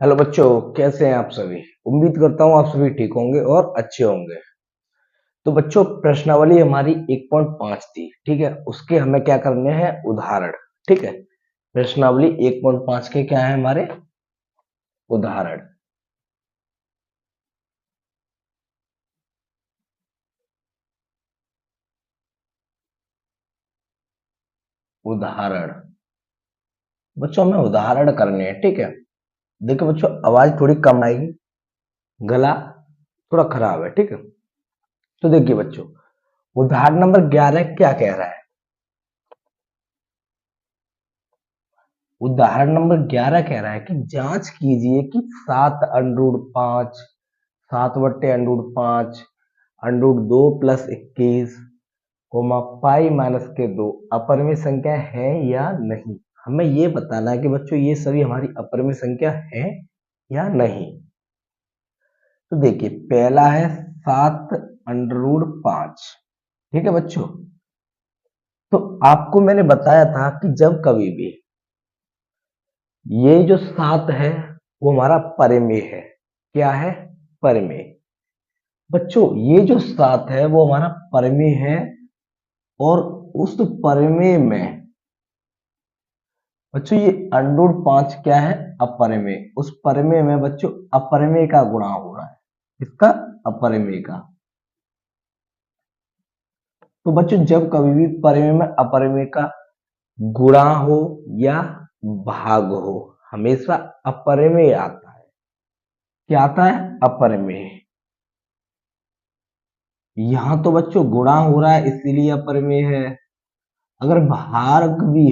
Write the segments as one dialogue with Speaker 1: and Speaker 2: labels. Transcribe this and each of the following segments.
Speaker 1: Hello बच्चों, कैसे हैं आप सभी। उम्मीद करता हूँ आप सभी ठीक होंगे और अच्छे होंगे। तो बच्चों, प्रश्नावली हमारी 1.5 थी, ठीक है। उसके हमें क्या करने हैं, उदाहरण। ठीक है, प्रश्नावली 1.5 के क्या है हमारे उदाहरण। उदाहरण बच्चों, हमें उदाहरण करने हैं, ठीक है। देखो बच्चों, आवाज थोड़ी कम आएगी, गला थोड़ा खराब है, ठीक है। तो देखिए बच्चों, उदाहरण नंबर 11 क्या कह रहा है। उदाहरण नंबर 11 कह रहा है कि जांच कीजिए कि 7√5, 7/√5, √2 + 21, पाई माइनस के 2 अपरिमेय संख्या है या नहीं। हमें ये बताना है कि बच्चों ये सभी हमारी अपरिमेय संख्या है या नहीं। तो देखिए, पहला है 7√5, ठीक है बच्चों। तो आपको मैंने बताया था कि जब कभी भी ये जो 7 है वो हमारा परिमेय है। क्या है, परिमेय। बच्चों ये जो 7 है वो हमारा परिमेय है, और उस परिमेय में बच्चों ये √5 क्या है, अपरिमेय। उस परिमेय में बच्चों अपरिमेय का गुणा हो रहा है, इसका अपरिमेय का। तो बच्चों जब कभी भी परिमेय में अपरिमेय का गुणा हो या भाग हो, हमेशा अपरिमेय आता है। क्या आता है, अपरिमेय। यहां तो बच्चों गुणा हो रहा है इसीलिए अपरिमेय है। अगर भाग भी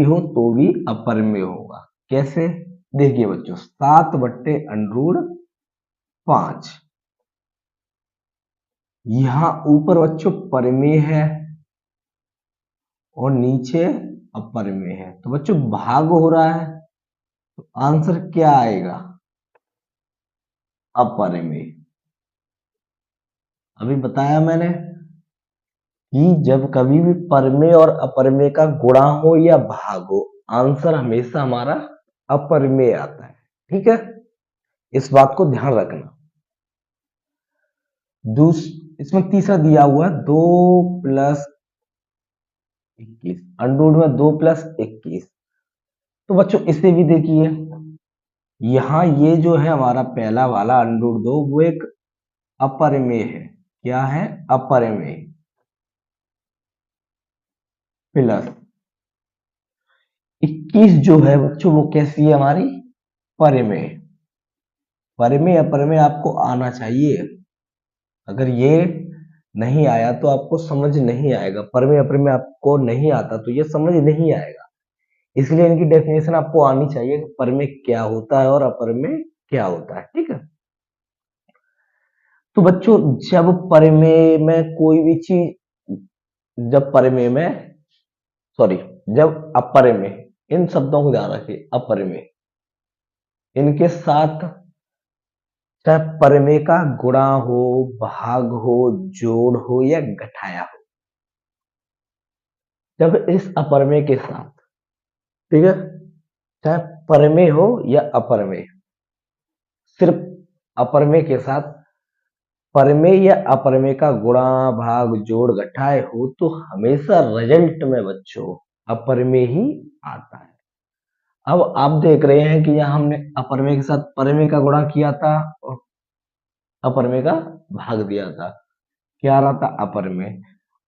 Speaker 1: हो तो भी अपरिमेय होगा। कैसे, देखिए बच्चों, 7/√5, यहां ऊपर बच्चों परिमेय है और नीचे अपरिमेय है, तो बच्चों भाग हो रहा है, तो आंसर क्या आएगा, अपरिमेय। अभी बताया मैंने कि जब कभी भी परिमेय और अपरिमेय का गुणा हो या भाग हो, आंसर हमेशा हमारा अपरिमेय आता है, ठीक है। इस बात को ध्यान रखना। इसमें तीसरा दिया हुआ 2 + 21, √ में 2 + 21। तो बच्चों इसे भी देखिए, यहां ये जो है हमारा पहला वाला √2 वो एक अपरिमेय है। क्या है, अपरिमेय। प्लस 21 जो है बच्चों वो कैसी है, हमारी परिमेय। परिमेय अपरिमेय आपको आना चाहिए। अगर ये नहीं आया तो आपको समझ नहीं आएगा। परिमेय अपरिमेय आपको नहीं आता तो ये समझ नहीं आएगा। इसलिए इनकी डेफिनेशन आपको आनी चाहिए कि परिमेय क्या होता है और अपरिमेय क्या होता है, ठीक है। तो बच्चों जब परिमेय में कोई भी चीज, जब परिमेय में सॉरी जब अपरिमेय, इन शब्दों को ध्यान रखिए, अपरिमेय, इनके साथ चाहे परिमेय का गुणा हो, भाग हो, जोड़ हो या घटाया हो, जब इस अपरिमेय के साथ, ठीक है, चाहे परिमेय हो या अपरिमेय, सिर्फ अपरिमेय के साथ परिमेय या अपरिमेय का गुणा, भाग, जोड़, घटाए हो, तो हमेशा रिजल्ट में बच्चों अपरिमेय ही आता है। अब आप देख रहे हैं कि यहाँ हमने अपरिमेय के साथ परिमेय का गुणा किया था और अपरिमेय का भाग दिया था। क्या आ रहा था, अपरिमेय।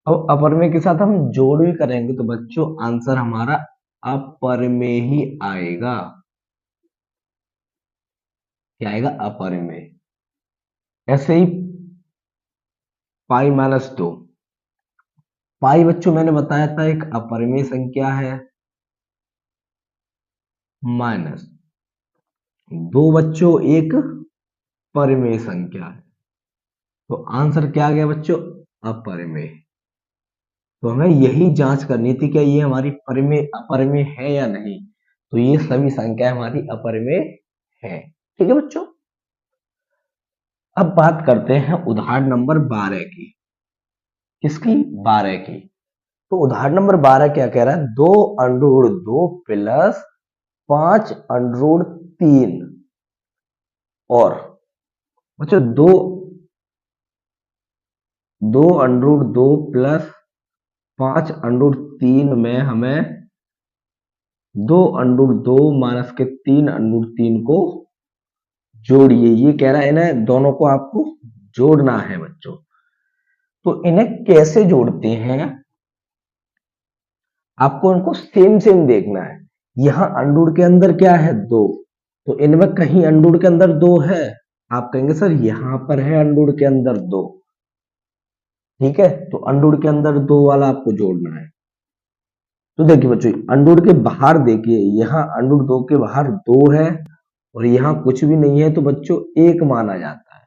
Speaker 1: अब अपरिमेय के साथ हम जोड़ भी करेंगे तो बच्चों आंसर हमारा अपरिमेय ही आएगा। क्या आएगा, अपरिमेय। ऐसे ही पाई-2, पाई बच्चों मैंने बताया था एक अपरिमेय संख्या है, माइनस 2 बच्चों एक परिमेय संख्या है। तो आंसर क्या आ गया बच्चों, अपरिमेय। तो हमें यही जांच करनी थी कि ये हमारी परिमेय अपरिमेय है या नहीं। तो ये सभी संख्याएं हमारी अपरिमेय है, ठीक है बच्चों। अब बात करते हैं उदाहरण नंबर 12 की। किसकी, 12 की। तो उदाहरण नंबर 12 क्या कह रहा है, 2 √2 + 5√3 और बच्चों 2√2 प्लस 5√3 में हमें 2√2 माइनस के 3√3 को जोड़िए। ये कह रहा है ना, दोनों को आपको जोड़ना है बच्चों। तो इन्हें कैसे जोड़ते हैं, आपको इनको सेम सेम देखना है। यहां अंडूर के अंदर क्या है, 2, तो इनमें कहीं अंडूर के अंदर 2 है, आप कहेंगे सर यहां पर है अंडूर के अंदर 2, ठीक है। तो अंडूर के अंदर 2 वाला आपको जोड़ना है। तो देखिए बच्चों, अंडूर के बाहर देखिए, यहाँ अंडूर 2 के बाहर 2 है और यहाँ कुछ भी नहीं है, तो बच्चों 1 माना जाता है,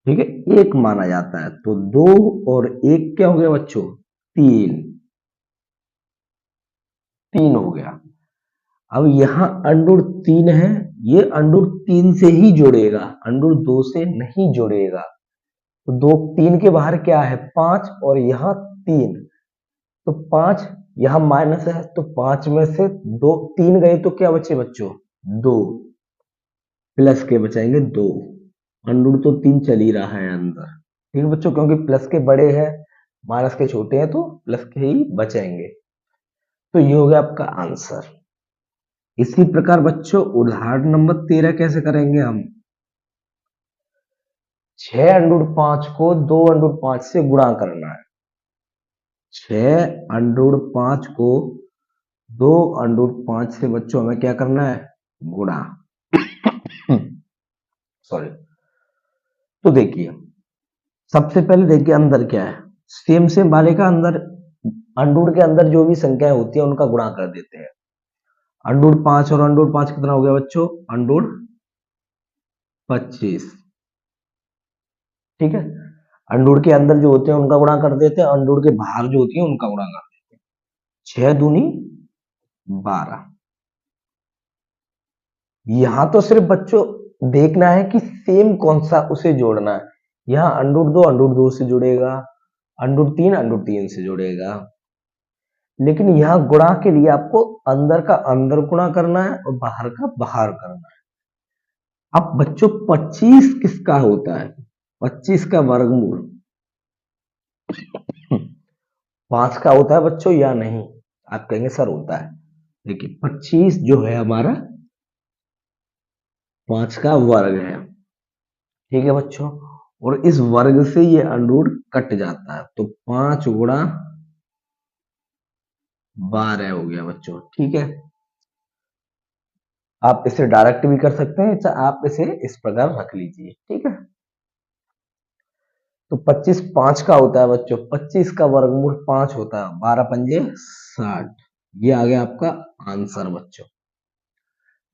Speaker 1: ठीक है, 1 माना जाता है। तो 2 और 1 क्या हो गया बच्चों, 3 हो गया। अब यहाँ अंडूर 3 है, ये अंडूर 3 से ही जुड़ेगा, अंडूर 2 से नहीं जुड़ेगा। तो 3 के बाहर क्या है, 5 और यहाँ 3, तो 5 यहां माइनस है, तो 5 में से 3 गए तो क्या बचे बच्चों, 2, प्लस के बचाएंगे 2, अंडूर तो 3 चल ही रहा है अंदर, ठीक है बच्चों, क्योंकि प्लस के बड़े हैं माइनस के छोटे हैं, तो प्लस के ही बचेंगे। तो ये हो गया आपका आंसर। इसी प्रकार बच्चों उदाहरण नंबर 13 कैसे करेंगे हम, 6√5 को 2√5 से गुणा करना है। 6√5 को 2√5 से बच्चों हमें क्या करना है, गुणा। सॉरी। तो देखिए सबसे पहले देखिए अंदर क्या है, सेम सेम वाले का अंदर, अंडूर के अंदर जो भी संख्या होती है उनका गुणा कर देते हैं। अंडूर 5 और अंडूर 5 कितना हो गया बच्चों, अंडूर 25, ठीक है। अंडूर के अंदर जो होते हैं उनका गुणा कर देते हैं, अंडूर के बाहर जो होती है उनका गुणा कर देते हैं। 6 दूनी 12। यहां तो सिर्फ बच्चों देखना है कि सेम कौन सा उसे जोड़ना है। यहाँ अंडूर 2 से जुड़ेगा, अंडूर 3 से जुड़ेगा, लेकिन यहाँ गुणा के लिए आपको अंदर का अंदर गुणा करना है और बाहर का बाहर करना है। अब बच्चों 25 किसका होता है, 25 का वर्गमूल 5 का होता है बच्चों या नहीं, आप कहेंगे सर होता है। देखिए 25 जो है हमारा 5 का वर्ग है, ठीक है बच्चों, और इस वर्ग से ये अंडूर कट जाता है, तो 5 गुणा 12 हो गया बच्चों, ठीक है। आप इसे डायरेक्ट भी कर सकते हैं, चाहे आप इसे इस प्रकार रख लीजिए, ठीक है। तो 25 5 का होता है बच्चों, 25 का वर्गमूल 5 होता है, 12 पंजे 60, ये आ गया आपका आंसर बच्चों,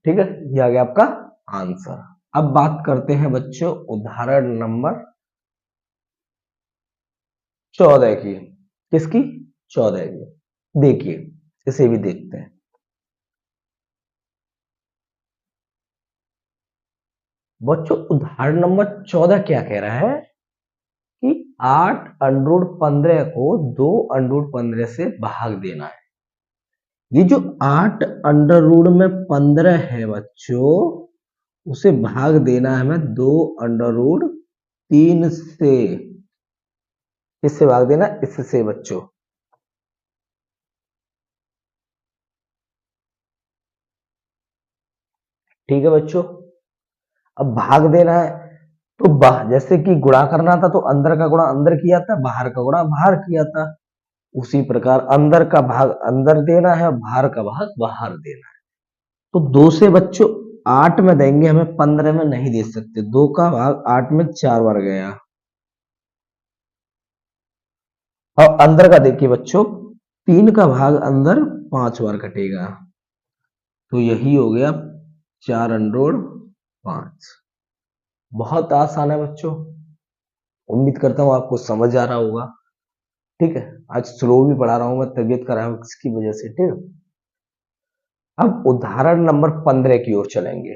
Speaker 1: ठीक है, ये आ गया आपका आंसर। अब बात करते हैं बच्चों उदाहरण नंबर 14 की, किसकी, 14 की। देखिए इसे भी देखते हैं बच्चों। उदाहरण नंबर 14 क्या कह रहा है कि 8√15 को 2√15 से भाग देना है। ये जो 8√15 है बच्चों, उसे भाग देना है हमें 2√3 से। किससे भाग देना, इससे बच्चों, ठीक है बच्चों। अब भाग देना है तो जैसे कि गुणा करना था तो अंदर का गुणा अंदर किया था, बाहर का गुणा बाहर किया था, उसी प्रकार अंदर का भाग अंदर देना है, बाहर का भाग बाहर देना है। तो 2 से बच्चों 8 में देंगे, हमें 15 में नहीं दे सकते, 2 का भाग 8 में 4 बार गया। और अंदर का देखिए बच्चों, 3 का भाग अंदर 5 बार कटेगा, तो यही हो गया 4√5। बहुत आसान है बच्चों, उम्मीद करता हूं आपको समझ आ रहा होगा, ठीक है। आज स्लो भी पढ़ा रहा हूं मैं, तबीयत खराब है इसकी वजह से, ठीक है। अब उदाहरण नंबर 15 की ओर चलेंगे,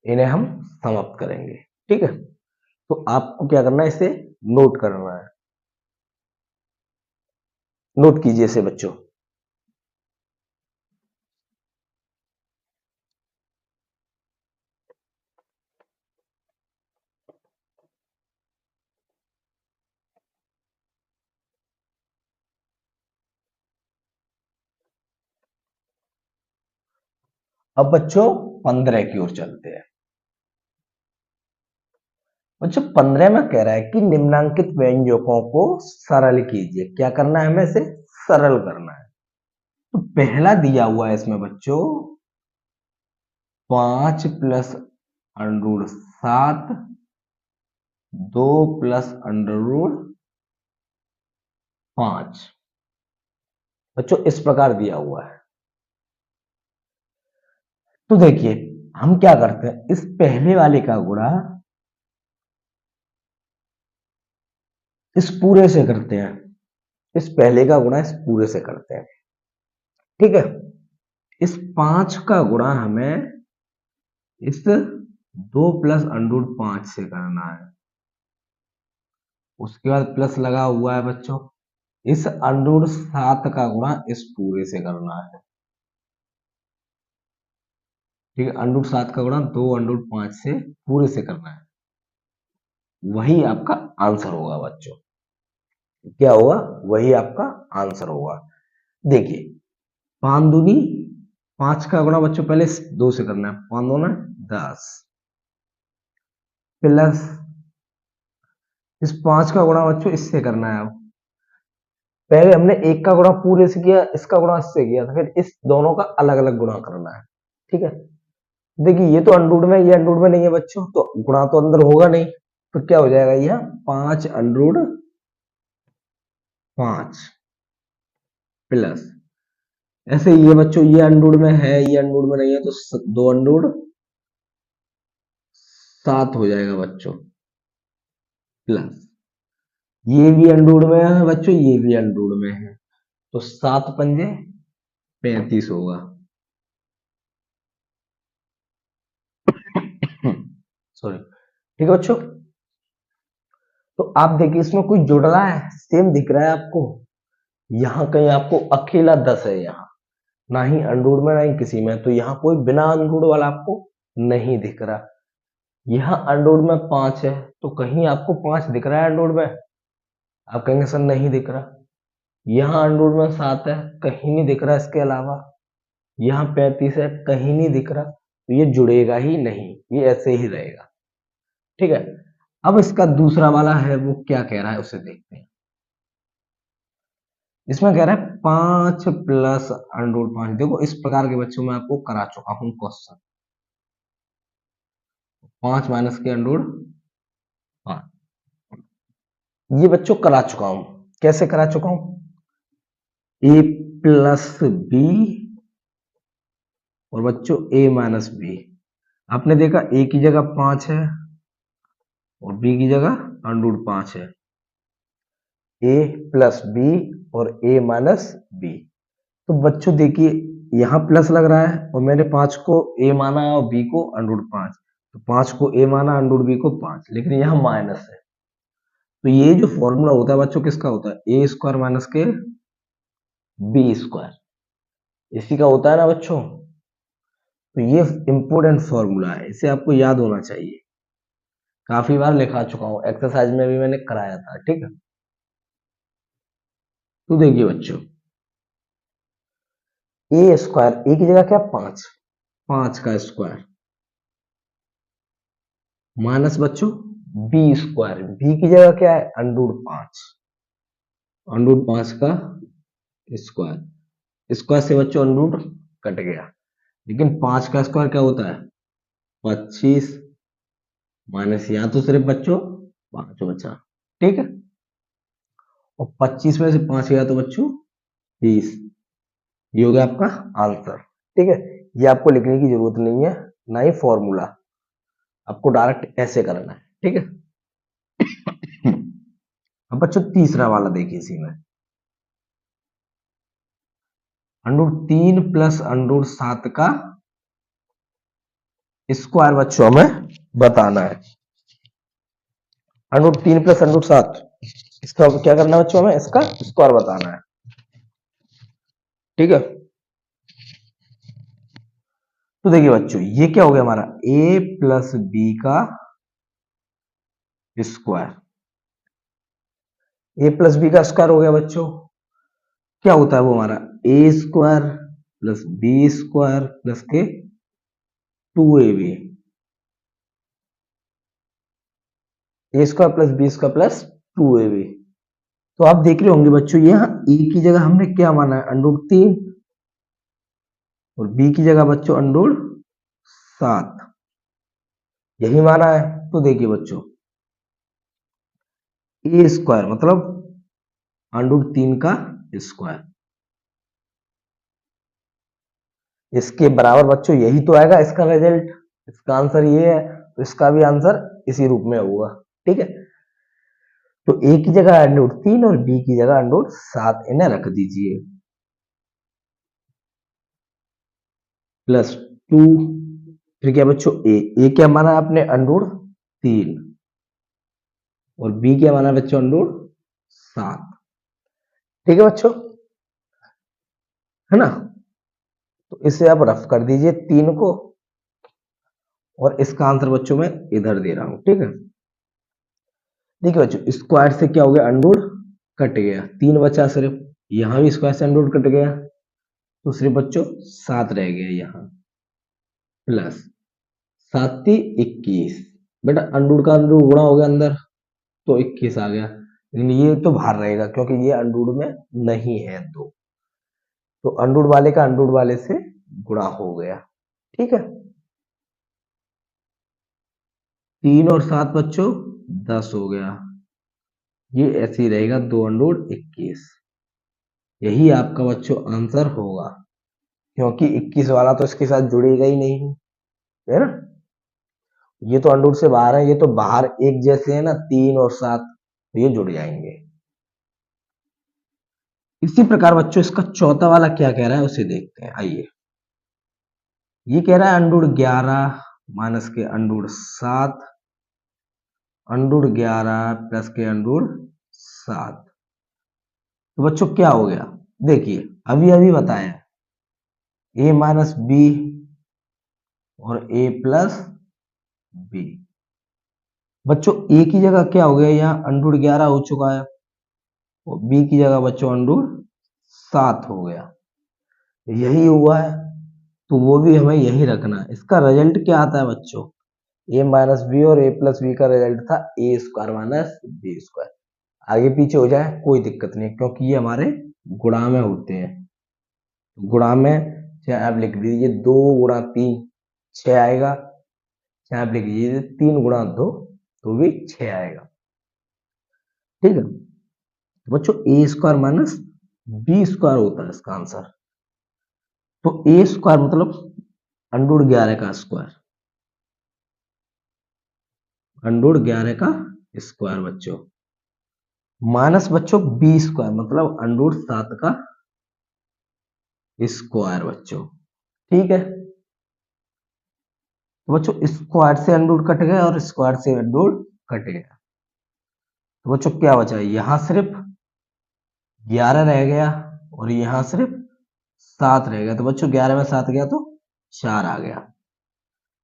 Speaker 1: इन्हें हम समाप्त करेंगे, ठीक है। तो आपको क्या करना है, इसे नोट करना है, नोट कीजिए इसे बच्चों। अब बच्चों 15 की ओर चलते हैं। बच्चों 15 में कह रहा है कि निम्नांकित व्यंजकों को सरल कीजिए। क्या करना है हमें? इसे सरल करना है। तो पहला दिया हुआ है इसमें बच्चों 5 plus under root 7, 2 plus under root 5। बच्चों इस प्रकार दिया हुआ है। तो देखिए हम क्या करते हैं, इस पहले वाले का गुणा इस पूरे से करते हैं। इस पहले का गुणा इस पूरे से करते हैं। ठीक है। इस 5 का गुणा हमें इस 2 प्लस अंडर रूट 5 से करना है। उसके बाद प्लस लगा हुआ है बच्चों, इस अंडर रूट 7 का गुणा इस पूरे से करना है। ठीक है। अंडर रूट 7 का गुणा 2 अंडर रूट 5 से पूरे से करना है। वही आपका आंसर होगा बच्चों। क्या होगा? वही आपका आंसर होगा। देखिए 5 दूनी 5 का गुणा बच्चों पहले 2 से करना है। 5 दूना 10 प्लस इस 5 का गुणा बच्चों इससे करना है। अब पहले हमने एक का गुणा पूरे से किया, इसका गुणा इससे किया, तो फिर इस दोनों का अलग अलग गुणा करना है। ठीक है। देखिए ये तो अंडर रूट में, ये अंडर रूट में नहीं है बच्चों, तो गुणा तो अंदर होगा नहीं। तो क्या हो जाएगा? यह 5 अंडर रूट 5 प्लस ऐसे ये बच्चों ये अंडर रूट में है, ये अंडर रूट में नहीं है, तो 2 अंडर रूट 7 हो जाएगा बच्चों प्लस ये भी अंडर रूट में है बच्चों, ये भी अंडर रूट में है, तो 7 पंजे 35 होगा। सॉरी। ठीक है बच्चों। तो आप देखिए इसमें कुछ जुड़ रहा है, सेम दिख रहा है आपको? यहाँ कहीं आपको अकेला 10 है, यहाँ ना ही अंडर में ना ही किसी में, तो यहाँ कोई बिना अंडर वाला आपको नहीं दिख रहा। यहाँ अंडर में 5 है, तो कहीं आपको 5 दिख रहा है अंडर में? आप कहेंगे सर नहीं दिख रहा। यहाँ अंडर में 7 है, कहीं नहीं दिख रहा। इसके अलावा यहाँ 35 है, कहीं नहीं दिख रहा, तो ये जुड़ेगा ही नहीं, ये ऐसे ही रहेगा। ठीक है। अब इसका दूसरा वाला है, वो क्या कह रहा है उसे देखते हैं। इसमें कह रहा है 5 प्लस अंडर रूट 5। देखो इस प्रकार के बच्चों में आपको करा चुका हूं क्वेश्चन। 5 माइनस के अंडर रूट 5, ये बच्चों करा चुका हूं। कैसे करा चुका हूं? ए प्लस बी और बच्चों ए माइनस बी। आपने देखा ए की जगह 5 है और बी की जगह अंडर रूट 5 है। ए प्लस बी और ए माइनस बी। तो बच्चों देखिए यहाँ प्लस लग रहा है और मैंने 5 को ए माना और बी को अंडर रूट 5, तो 5 को ए माना अंडर रूट बी को 5, लेकिन यहाँ माइनस है। तो ये जो फॉर्मूला होता है बच्चों किसका होता है? ए स्क्वायर माइनस के बी स्क्वायर, इसी का होता है ना बच्चों। तो ये इंपोर्टेंट फॉर्मूला है, इसे आपको याद होना चाहिए। काफी बार लिखा चुका हूं, एक्सरसाइज में भी मैंने कराया था। ठीक है। तो देखिए बच्चों ए स्क्वायर, ए की जगह क्या? 5, 5 का स्क्वायर माइनस बच्चों बी स्क्वायर, बी की जगह क्या है? अंडर रूट 5, अंडर रूट 5 का स्क्वायर। स्क्वायर से बच्चों अंडर रूट कट गया, लेकिन 5 का स्क्वायर क्या होता है? 25 माइनस यहाँ तो सिर्फ बच्चों 5 बचा। ठीक है। और 25 में से 5 गया तो बच्चों 20। ये हो गया आपका आंसर। ठीक है। ये आपको लिखने की जरूरत नहीं है, ना ही फॉर्मूला, आपको डायरेक्ट ऐसे करना है। ठीक है। अब बच्चों तीसरा वाला देखिए, इसी में under root 3 plus under root 7 का स्क्वायर बच्चों हमें बताना है। Under root 3 plus under root 7, इसका क्या करना है बच्चों? हमें इसका स्क्वायर बताना है। ठीक है। तो देखिए बच्चों ये क्या हो गया हमारा? a प्लस बी का स्क्वायर। a प्लस बी का स्क्वायर हो गया बच्चों। क्या होता है वो हमारा? A square plus B square plus के 2ab, A square plus B square plus 2ab। तो आप देख रहे होंगे बच्चों, यहाँ ए की जगह हमने क्या माना है, अंडर 3, और बी की जगह बच्चों अंडर 7, यही माना है। तो देखिए बच्चों, ए स्क्वायर मतलब अंडर 3 का स्क्वायर, इसके बराबर बच्चों यही तो आएगा इसका रिजल्ट, इसका आंसर ये है, तो इसका भी आंसर इसी रूप में होगा। ठीक है, तो ए की जगह अंडर 3 और बी की जगह अंडर 7 इन्हें रख दीजिए, प्लस 2, फिर क्या बच्चों ए क्या माना आपने अंडर 3, और बी क्या माना बच्चों अंडर 7। ठीक है बच्चों, है ना। तो इसे आप रफ कर दीजिए 3 को, और इसका आंसर बच्चों मैं इधर दे रहा हूं। ठीक है, देखिए बच्चों, स्क्वायर से क्या हो गया, अंडर कट गया, 3 बचा सिर्फ, यहां भी स्क्वायर से अंडर कट गया, तो सिर्फ बच्चों 7 रह गया यहाँ, प्लस 7 21, बेटा अंडर का अंडर गुणा हो गया अंदर, तो 21 आ गया, लेकिन ये तो बाहर रहेगा क्योंकि ये अंडर में नहीं है 2, तो अंडर वाले का अंडर वाले से गुणा हो गया। ठीक है, 3 और 7 बच्चों 10 हो गया, ये ऐसे ही रहेगा 2 अंडर 21, यही आपका बच्चों आंसर होगा, क्योंकि 21 वाला तो इसके साथ जुड़ेगा ही नहीं, है ना। ये तो अंडर से बाहर है, ये तो बाहर एक जैसे है ना, 3 और 7, तो ये जुड़ जाएंगे। इसी प्रकार बच्चों इसका चौथा वाला क्या कह रहा है उसे देखते हैं, आइए। ये कह रहा है अंडर 11 माइनस के अंडर 7, अंडर 11 प्लस के अंडर 7। तो बच्चों क्या हो गया, देखिए अभी अभी बताया, ए माइनस बी और ए प्लस बी। बच्चों ए की जगह क्या हो गया, यहाँ अंडर 11 हो चुका है, और बी की जगह बच्चों अंडर 7 हो गया, यही हुआ है, तो वो भी हमें यही रखना है। इसका रिजल्ट क्या आता है बच्चों, ए माइनस बी और ए प्लस बी का रिजल्ट था ए स्क्वायर माइनस बी स्क्वायर। आगे पीछे हो जाए कोई दिक्कत नहीं, क्योंकि ये हमारे गुणा में होते हैं, गुणा में चाहे आप लिख दीजिए 2 गुणा 3 6 आएगा, चाहे आप लिख दीजिए 3 गुणा 2 तो भी 6 आएगा। ठीक है, तो बच्चों ए स्क्वायर माइनस बी स्क्वायर होता है इसका आंसर। तो ए स्क्वायर मतलब अंडर 11 का स्क्वायर, अंडर 11 का स्क्वायर बच्चों, माइनस बच्चों बी स्क्वायर मतलब अंडर 7 का स्क्वायर बच्चों। ठीक है, तो बच्चों स्क्वायर से अंडर कट गया और स्क्वायर से अंडर कट गया, तो बच्चों क्या बचा, यहां सिर्फ 11 रह गया और यहां सिर्फ 7 रह गया, तो बच्चों 11 में 7 गया तो 4 आ गया।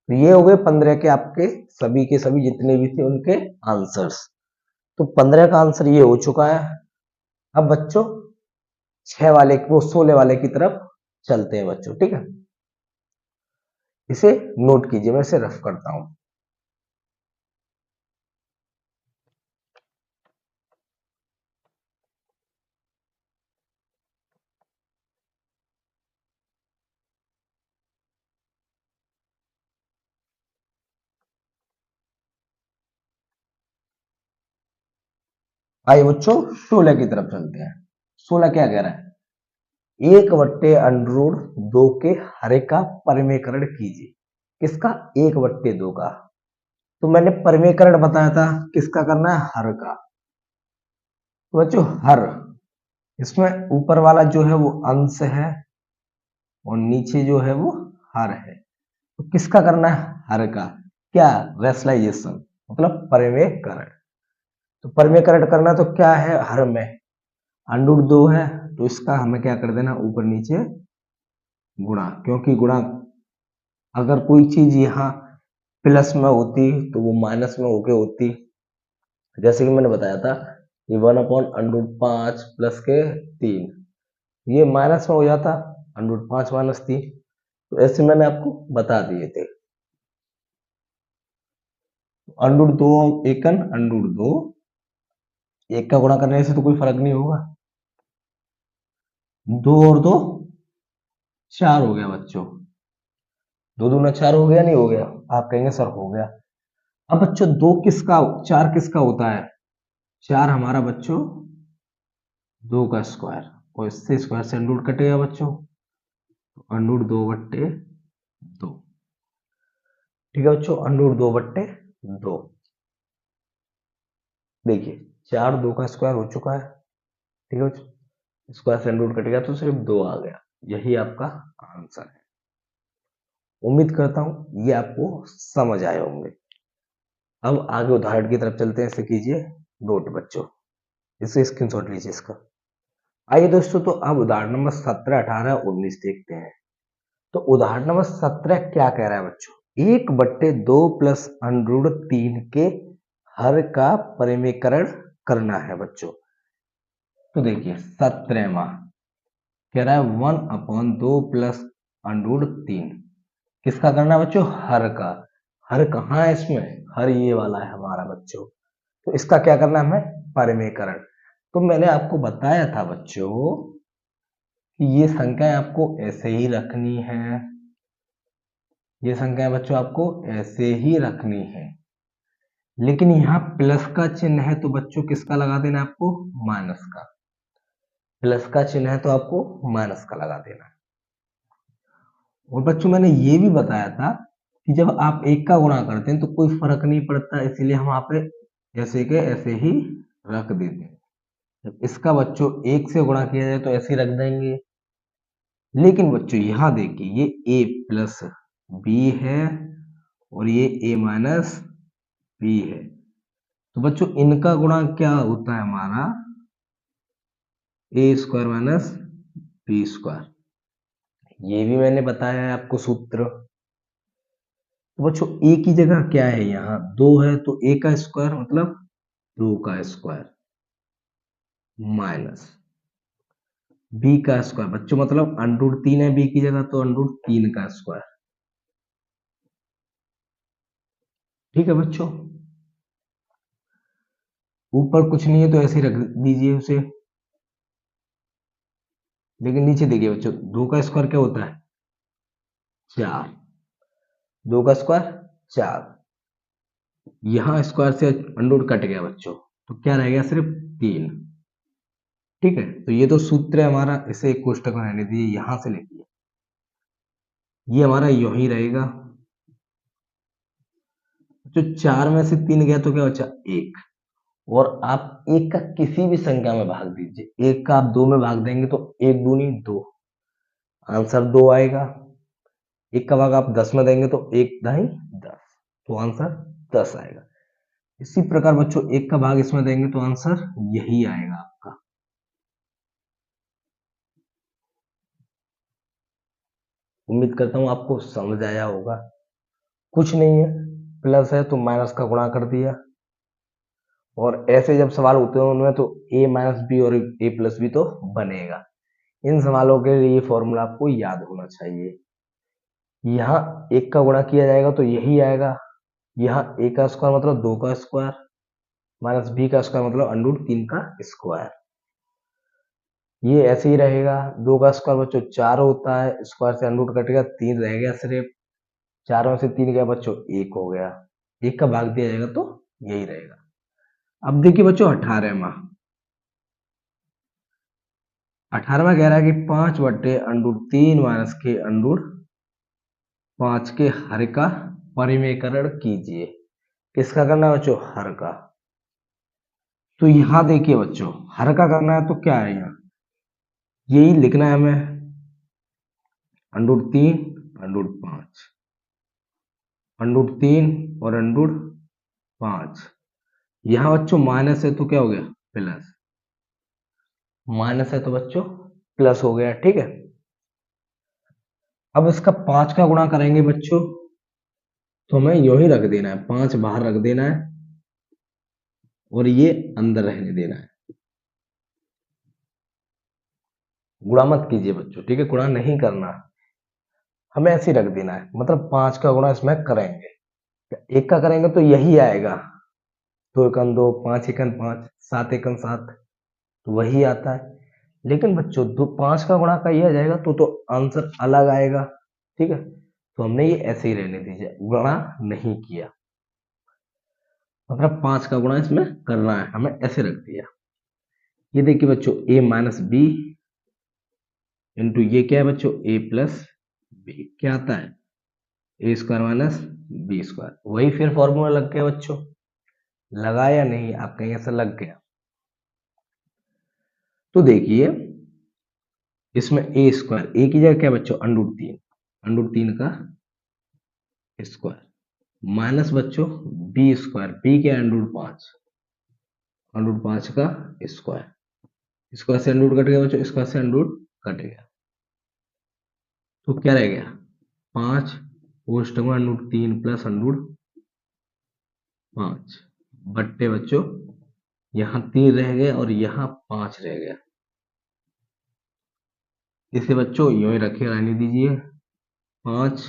Speaker 1: तो ये हो गए 15 के आपके सभी के सभी जितने भी थे उनके आंसर्स। तो 15 का आंसर ये हो चुका है। अब बच्चों 6 वाले वो 16 वाले की तरफ चलते हैं बच्चों। ठीक है, इसे नोट कीजिए, मैं इसे रफ करता हूं। आइए बच्चों 16 की तरफ चलते हैं। 16 क्या कह रहा है, 1/√2 के हरे का परिमेयकरण कीजिए। किसका, 1/2 का। तो मैंने परिमेयकरण बताया था, किसका करना है, हर का। तो बच्चों हर, इसमें ऊपर वाला जो है वो अंश है और नीचे जो है वो हर है। तो किसका करना है, हर का। क्या, रेशनलाइजेशन मतलब परिमेयकरण। तो परिमेयकरण करना तो क्या है, हर में √2 है, तो इसका हमें क्या कर देना, ऊपर नीचे गुणा, क्योंकि गुणा अगर कोई चीज यहाँ प्लस में होती तो वो माइनस में होके होती। जैसे कि मैंने बताया था ये 1/√5 प्लस के 3, ये माइनस में हो जाता, √5 माइनस 3, तो ऐसे मैंने आपको बता दिए थे। अंडर रूट 2 एकन अंडर रूट 2, एक का गुणा करने से तो कोई फर्क नहीं होगा, 2 और 2 4 हो गया बच्चों, 2 दूना 4 हो गया नहीं हो गया? आप कहेंगे सर हो गया। अब बच्चों 2 किसका 4 किसका होता है? 4 हमारा बच्चों 2 का स्क्वायर, और इससे स्क्वायर से अंडर रूट कटेगा बच्चों, अंडर रूट 2/2। ठीक है बच्चों, अंडर रूट 2/2। देखिए 4 2 का स्क्वायर हो चुका है, ठीक है बच्चों, स्क्वायर से अंडर रूट कटेगा तो सिर्फ 2 आ गया। यही आपका आंसर है। उम्मीद करता हूं ये आपको समझ आए होंगे। अब आगे उदाहरण की तरफ चलते हैं। इसे कीजिए नोट बच्चों, इसे स्क्रीनशॉट लीजिए इसका। आइए दोस्तों, तो अब उदाहरण नंबर 17, 18, 19 देखते हैं। तो उदाहरण नंबर 17 क्या कह रहा है बच्चों? 1/2 प्लस अंडर रूट 3 के हर का परिमेयकरण करना है बच्चों। तो देखिए 17वां कह रहा है 1/2 प्लस अंडर रूट 3 किसका करना है बच्चों? हर का। हर कहाँ है इसमें? हर ये वाला है हमारा बच्चों। तो इसका क्या करना है हमें? परिमेयकरण। तो मैंने आपको बताया था बच्चों कि ये संख्याएं आपको ऐसे ही रखनी है, ये संख्याएं बच्चों आपको ऐसे ही रखनी है, लेकिन यहाँ प्लस का चिन्ह है तो बच्चों किसका लगा देना है आपको? माइनस का। प्लस का चिन्ह है तो आपको माइनस का लगा देना है। और बच्चों मैंने ये भी बताया था कि जब आप एक का गुणा करते हैं तो कोई फर्क नहीं पड़ता, इसीलिए हम यहाँ पे ऐसे के ऐसे ही रख देते हैं। जब इसका बच्चों एक से गुणा किया जाए तो ऐसे ही रख देंगे। लेकिन बच्चों यहाँ देखिए ये a प्लस बी है और ये a माइनस बी है, तो बच्चों इनका गुणा क्या होता है हमारा? a square minus B square. ये भी मैंने बताया है आपको सूत्र। तो बच्चों a की जगह क्या है? यहाँ 2 है तो a का स्क्वायर मतलब 2 का स्क्वायर माइनस b का स्क्वायर बच्चों मतलब अंडर रूट 3 है b की जगह, तो अंडर रूट 3 का स्क्वायर। ठीक है बच्चों, ऊपर कुछ नहीं है तो ऐसे ही रख दीजिए उसे। लेकिन नीचे देखिए बच्चों 2 का स्क्वायर क्या होता है? 4। 2 का स्क्वायर 4। यहाँ स्क्वायर से अंडर रूट कट गया बच्चों, तो क्या रह गया? सिर्फ 3। ठीक है, तो ये तो सूत्र है हमारा, इसे एक कोष्टक में रहने दीजिए, यहां से लिखिए, ये हमारा यू ही रहेगा। जो 4 में से 3 गया तो क्या बचा? 1। और आप एक का किसी भी संख्या में भाग दीजिए, एक का आप 2 में भाग देंगे तो 1 दूनी 2, आंसर 2 आएगा। एक का भाग आप 10 में देंगे तो 1 ढाई 10, तो आंसर 10 आएगा। इसी प्रकार बच्चों एक का भाग इसमें देंगे तो आंसर यही आएगा आपका। उम्मीद करता हूं आपको समझ आया होगा। कुछ नहीं है, प्लस है तो माइनस का गुणा कर दिया, और ऐसे जब सवाल होते हैं उनमें तो a माइनस बी और a प्लस बी तो बनेगा। इन सवालों के लिए ये फॉर्मूला आपको याद होना चाहिए। यहाँ एक का गुणा किया जाएगा तो यही आएगा, यहाँ a का स्क्वायर मतलब 2 का स्क्वायर माइनस b का स्क्वायर मतलब अंडर रूट 3 का स्क्वायर। ये ऐसे ही रहेगा। 2 का स्क्वायर बच्चों 4 होता है, स्क्वायर से अंडर रूट कटेगा, 3 रह गया सिर्फ, 4 में से 3 गया बच्चों 1 हो गया, 1 का भाग दिया जाएगा तो यही रहेगा। अब देखिए बच्चों 18वां, 18वां कह रहा है कि 5/√3 माइनस के अंडर 5 के हर का परिमेयकरण कीजिए। किसका करना है बच्चों? हर का। तो यहां देखिए बच्चों हर का करना है तो क्या है? यहाँ यही लिखना है हमें, √3 √5, √3 और √5। यहाँ बच्चों माइनस है तो क्या हो गया? प्लस। माइनस है तो बच्चों प्लस हो गया। ठीक है, अब इसका 5 का गुणा करेंगे बच्चों तो हमें यू ही रख देना है, 5 बाहर रख देना है और ये अंदर रहने देना है। गुणा मत कीजिए बच्चों, ठीक है, गुणा नहीं करना, हमें ऐसे ही रख देना है, मतलब 5 का गुणा इसमें करेंगे। एक का करेंगे तो यही आएगा, 2 एकम 2, 5 एकम 5, 7 एकम 7, तो वही आता है। लेकिन बच्चों 5 का गुणा का ये आ जाएगा तो आंसर अलग आएगा। ठीक है, तो हमने ये ऐसे ही रहने दीजिए, गुणा नहीं किया, मतलब 5 का गुणा इसमें करना है, हमें ऐसे रख दिया। ये देखिए बच्चों, a माइनस बी इंटू ये क्या है बच्चों, a प्लस बी, क्या आता है, ए स्क्वायर माइनस बी स्क्वायर। वही फिर फॉर्मूला लग गया बच्चों, लगा या नहीं, आप कहीं ऐसा लग गया। तो देखिए इसमें ए स्क्वायर, ए की जगह क्या बच्चों, √3, √3 का स्क्वायर, माइनस बच्चों बी स्क्वायर, बी क्या है √5, √5 का स्क्वायर, स्क्वायर से अंडर कट गया बच्चों, स्क्वायर से अंडर कट गया, तो क्या रह गया, 5 पोस्ट √3 प्लस √5 बट्टे बच्चों, यहाँ 3 रह गए और यहाँ 5 रह गया। इसे बच्चों यूं ही रखे रहने दीजिए, 5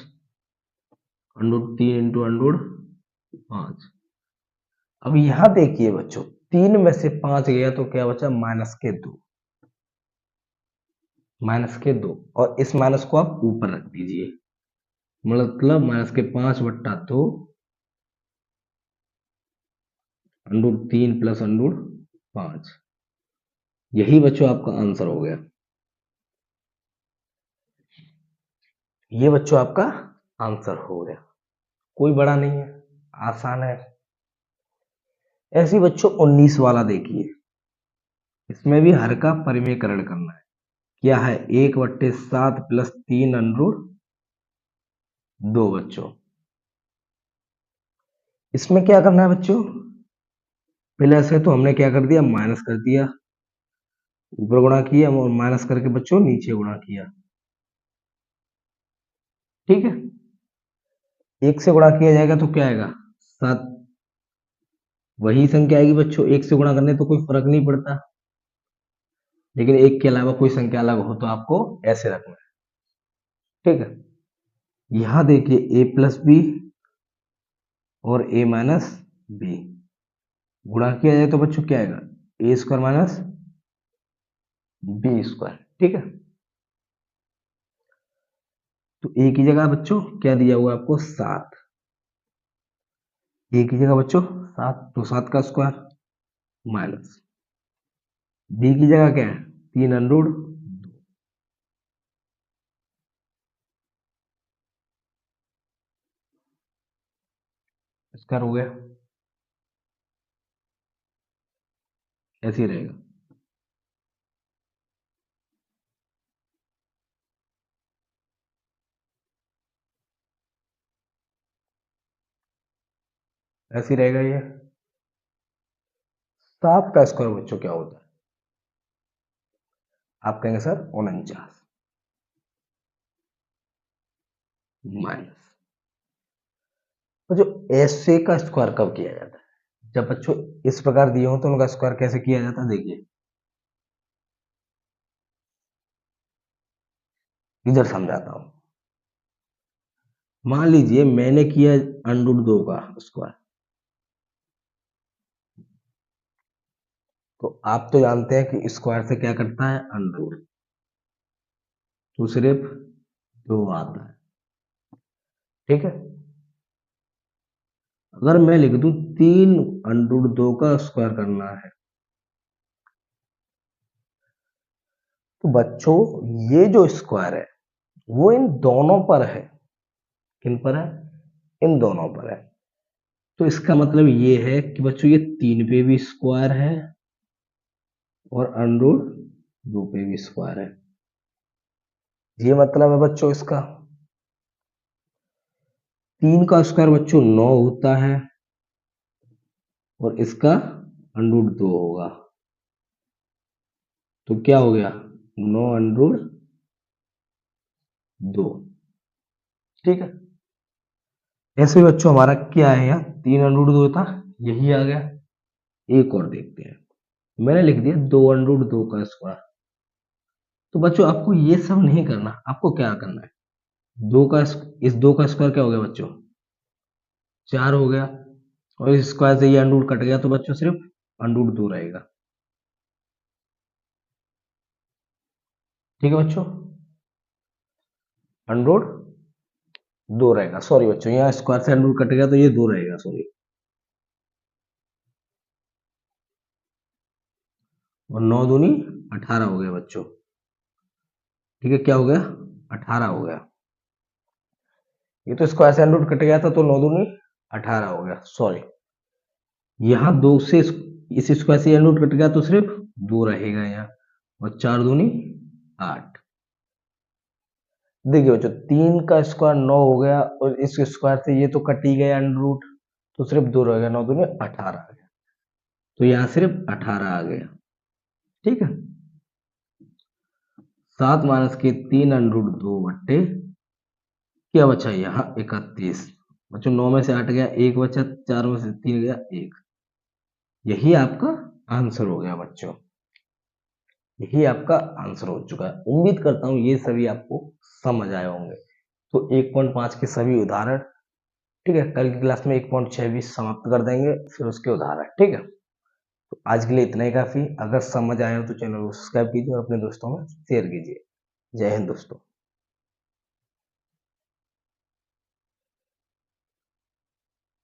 Speaker 1: √3 इंटू √5। अब यहां देखिए बच्चों, 3 में से 5 गया तो क्या बचा, -2, -2, और इस माइनस को आप ऊपर रख दीजिए, मतलब -5/2 √3 प्लस √5, यही बच्चों आपका आंसर हो गया। ये बच्चों आपका आंसर हो गया, कोई बड़ा नहीं है, आसान है। ऐसी बच्चों 19 वाला देखिए, इसमें भी हर का परिमेयकरण करना है। क्या है, 1/7 प्लस 3√2 बच्चों। इसमें क्या करना है बच्चों, प्लस है तो हमने क्या कर दिया, माइनस कर दिया, ऊपर गुणा किया और माइनस करके बच्चों नीचे गुणा किया। ठीक है, 1 से गुणा किया जाएगा तो क्या आएगा, 7, वही संख्या आएगी बच्चों, 1 से गुणा करने तो कोई फर्क नहीं पड़ता, लेकिन 1 के अलावा कोई संख्या अलग हो तो आपको ऐसे रखना है। ठीक है, यहां देखिए a प्लस बी और a माइनस बी, गुणा किया जाए तो बच्चों क्या आएगा, ए स्क्वायर माइनस बी स्क्वायर। ठीक है, तो ए की जगह बच्चों क्या दिया हुआ है आपको, 7, ए की जगह बच्चों 7, तो 7 का स्क्वायर माइनस बी की जगह क्या है, 3√2, स्क्वायर हो गया, ऐसे ही रहेगा। ऐसे ही रहेगा ये। 7 का स्क्वायर बच्चों क्या होता है, आप कहेंगे सर 49, माइनस बच्चों ऐसे का स्क्वायर कब किया जाता है, जब बच्चों इस प्रकार दिए हो तो उनका स्क्वायर कैसे किया जाता है, देखिए इधर समझाता हूं। मान लीजिए मैंने किया √2 का स्क्वायर, तो आप तो जानते हैं कि स्क्वायर से क्या करता है, √ तो सिर्फ 2 आता है। ठीक है, अगर मैं लिख दूं 3√2 का स्क्वायर करना है, तो बच्चों ये जो स्क्वायर है वो इन दोनों पर है, किन पर है, इन दोनों पर है। तो इसका मतलब ये है कि बच्चों ये 3 पे भी स्क्वायर है और √2 पे भी स्क्वायर है, ये मतलब है बच्चों इसका। 3 का स्क्वायर बच्चों 9 होता है और इसका √2 होगा, तो क्या हो गया, 9√2। ठीक है, ऐसे बच्चों हमारा क्या है, यहाँ 3√2 था, यही आ गया। एक और देखते हैं, मैंने लिख दिया 2√2 का स्क्वायर। तो बच्चों आपको ये सब नहीं करना, आपको क्या करना है, 2 का, इस 2 का स्क्वायर क्या हो गया बच्चों, 4 हो गया, और इस स्क्वायर से ये अंडर रूट कट गया तो बच्चों सिर्फ अंडर रूट 2 रहेगा। ठीक है बच्चों, अंडर रूट 2 रहेगा। सॉरी बच्चों, यहाँ स्क्वायर से अंडर रूट कट गया तो ये 2 रहेगा, सॉरी। और 9 दूनी 18 हो गया बच्चों। ठीक है, क्या हो गया? 18 हो गया। ये तो स्क्वायर से अंडर रूट कट गया था तो 9 दूनी 18 हो गया, सॉरी। यहाँ 2 से इस स्क्वायर से अंडर रूट कट गया तो सिर्फ 2 रहेगा यहाँ, और 4 दूनी 8। देखिए बच्चों, 3 का स्क्वायर 9 हो गया, और इस स्क्वायर से ये तो कट ही गया अंडर रूट, तो सिर्फ 2 रहेगा, 9 दूनी 18 आ गया। तो यहाँ सिर्फ 18 आ गया। ठीक है, 7 माइनस के 3 अंडर रूट 2 बट्टे क्या बचा यहाँ 31। बच्चों 9 में से 8 गया, 1 बचा, 4 में से 3 गया, 1। यही आपका आंसर हो गया बच्चों, यही आपका आंसर हो चुका है। उम्मीद करता हूँ ये सभी आपको समझ आए होंगे। तो 1.5 के सभी उदाहरण, ठीक है, कल की क्लास में 1.26 समाप्त कर देंगे, फिर उसके उदाहरण। ठीक है, तो आज के लिए इतना ही काफी। अगर समझ आया हो तो चैनल को सब्सक्राइब कीजिए और अपने दोस्तों में शेयर कीजिए। जय हिंद दोस्तों।